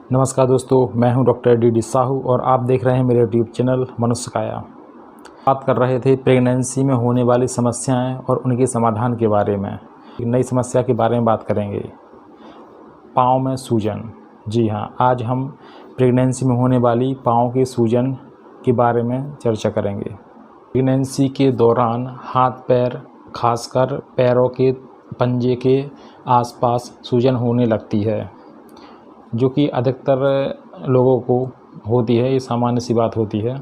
नमस्कार दोस्तों, मैं हूं डॉक्टर डी साहू और आप देख रहे हैं मेरे यूट्यूब चैनल मनुष्य काया। बात कर रहे थे प्रेगनेंसी में होने वाली समस्याएं और उनके समाधान के बारे में। एक नई समस्या के बारे में बात करेंगे, पाँव में सूजन। जी हाँ, आज हम प्रेगनेंसी में होने वाली पाँव के सूजन के बारे में चर्चा करेंगे। प्रेगनेंसी के दौरान हाथ पैर, खासकर पैरों के पंजे के आसपास सूजन होने लगती है, जो कि अधिकतर लोगों को होती है। ये सामान्य सी बात होती है।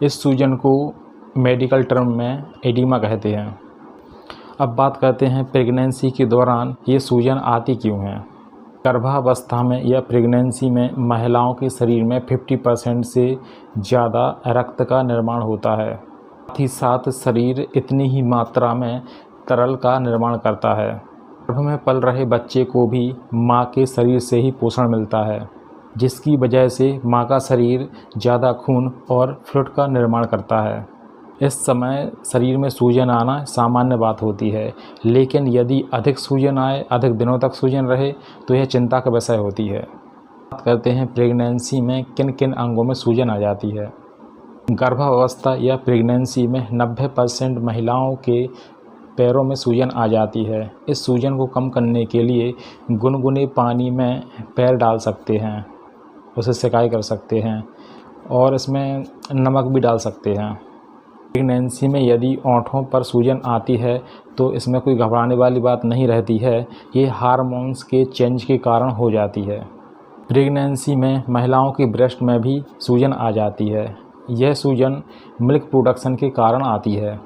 इस सूजन को मेडिकल टर्म में एडिमा कहते हैं। अब बात करते हैं प्रेगनेंसी के दौरान ये सूजन आती क्यों है। गर्भावस्था में या प्रेगनेंसी में महिलाओं के शरीर में 50% से ज़्यादा रक्त का निर्माण होता है। साथ ही साथ शरीर इतनी ही मात्रा में तरल का निर्माण करता है। गर्भ में पल रहे बच्चे को भी माँ के शरीर से ही पोषण मिलता है, जिसकी वजह से माँ का शरीर ज़्यादा खून और फ्लूइड का निर्माण करता है। इस समय शरीर में सूजन आना सामान्य बात होती है, लेकिन यदि अधिक सूजन आए, अधिक दिनों तक सूजन रहे तो यह चिंता का विषय होती है। बात करते हैं प्रेगनेंसी में किन किन अंगों में सूजन आ जाती है। गर्भावस्था या प्रेगनेंसी में 90% महिलाओं के पैरों में सूजन आ जाती है। इस सूजन को कम करने के लिए गुनगुने पानी में पैर डाल सकते हैं, उसे सिकाई कर सकते हैं और इसमें नमक भी डाल सकते हैं। प्रेगनेंसी में यदि ओंठों पर सूजन आती है तो इसमें कोई घबराने वाली बात नहीं रहती है। ये हार्मोन्स के चेंज के कारण हो जाती है। प्रेगनेंसी में महिलाओं की ब्रेस्ट में भी सूजन आ जाती है। यह सूजन मिल्क प्रोडक्शन के कारण आती है।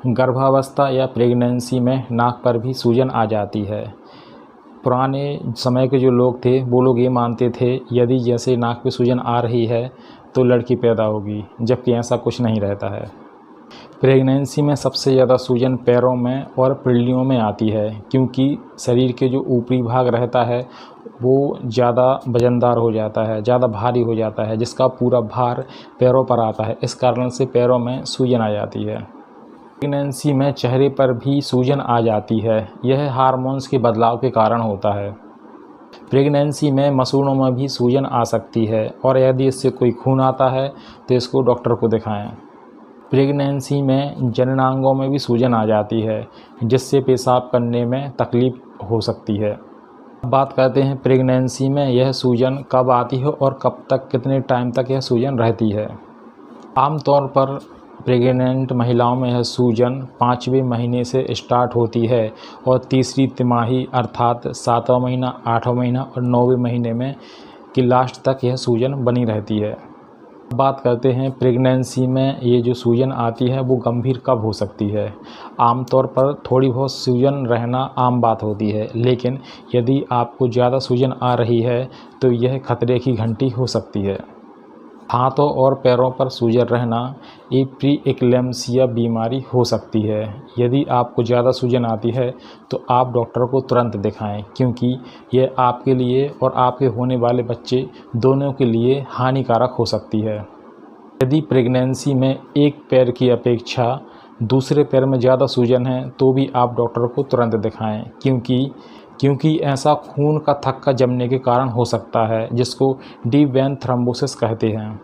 गर्भावस्था या प्रेगनेंसी में नाक पर भी सूजन आ जाती है। पुराने समय के जो लोग थे वो लोग ये मानते थे यदि जैसे नाक पे सूजन आ रही है तो लड़की पैदा होगी, जबकि ऐसा कुछ नहीं रहता है। प्रेगनेंसी में सबसे ज़्यादा सूजन पैरों में और पिंडलियों में आती है, क्योंकि शरीर के जो ऊपरी भाग रहता है वो ज़्यादा वजनदार हो जाता है, ज़्यादा भारी हो जाता है, जिसका पूरा भार पैरों पर आता है। इस कारण से पैरों में सूजन आ जाती है। प्रेगनेंसी में चेहरे पर भी सूजन आ जाती है। यह हार्मोन्स के बदलाव के कारण होता है। प्रेगनेंसी में मसूड़ों में भी सूजन आ सकती है और यदि इससे कोई खून आता है तो इसको डॉक्टर को दिखाएं। प्रेगनेंसी में जननांगों में भी सूजन आ जाती है, जिससे पेशाब करने में तकलीफ हो सकती है। अब बात करते हैं प्रेगनेंसी में यह सूजन कब आती है और कब तक, कितने टाइम तक यह सूजन रहती है। आमतौर पर प्रेग्नेंट महिलाओं में यह सूजन 5वें महीने से स्टार्ट होती है और तीसरी तिमाही अर्थात 7वां महीना, 8वां महीना और 9वें महीने में की लास्ट तक यह सूजन बनी रहती है। बात करते हैं प्रेगनेंसी में ये जो सूजन आती है वो गंभीर कब हो सकती है। आमतौर पर थोड़ी बहुत सूजन रहना आम बात होती है, लेकिन यदि आपको ज़्यादा सूजन आ रही है तो यह खतरे की घंटी हो सकती है। हाथों और पैरों पर सूजन रहना एक प्री एक्लेम्सिया बीमारी हो सकती है। यदि आपको ज़्यादा सूजन आती है तो आप डॉक्टर को तुरंत दिखाएं, क्योंकि यह आपके लिए और आपके होने वाले बच्चे दोनों के लिए हानिकारक हो सकती है। यदि प्रेगनेंसी में एक पैर की अपेक्षा दूसरे पैर में ज़्यादा सूजन है तो भी आप डॉक्टर को तुरंत दिखाएं, क्योंकि ऐसा खून का थक्का जमने के कारण हो सकता है, जिसको डीप वेन थ्रोम्बोसिस कहते हैं।